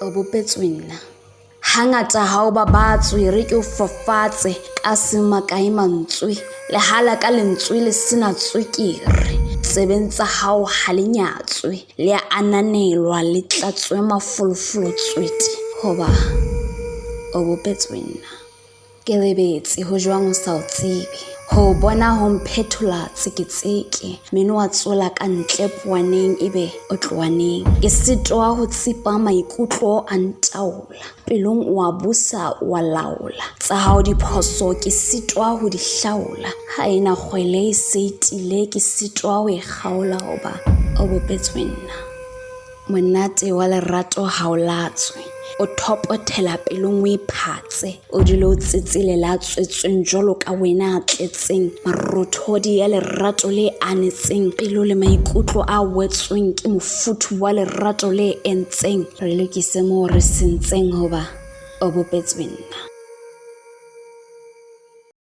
O bopetswe nna. Hangata ha o babatswe re ke o fafatse ka semakae mantswe le hala ka lentswe le sena tswekere. Tsebentsa hao ha le nyatswe le ananelwa le tlatswe mafolofolo tswete. Hoba o bopetswe nna. Ke lebetse ho jwang o sa o tsebe. Ho bona ho mphetola tseketseke meno wa tsola ka ntle puaneng ebe o tloaneng. Ke sitwa ho tsipa maikutlo a ntaola pelong wa busa wa laola tsa hao diphoso ke sitwa ho di hlaola ha ena kgwele e seitile ke sitwa ho e kgaola hoba o bopetswe nna. Monate wa lerato ha o latswe o thopothela pelong o iphatse o dilo tsitsile la tswetsweng jolo ka wena a tletseng marothodi ya lerato le anetseng pelo le maikutlo a wetsweng ke mofuthu wa lerato le entseng re lokise mo re sentseng hoba o bopetswe nna.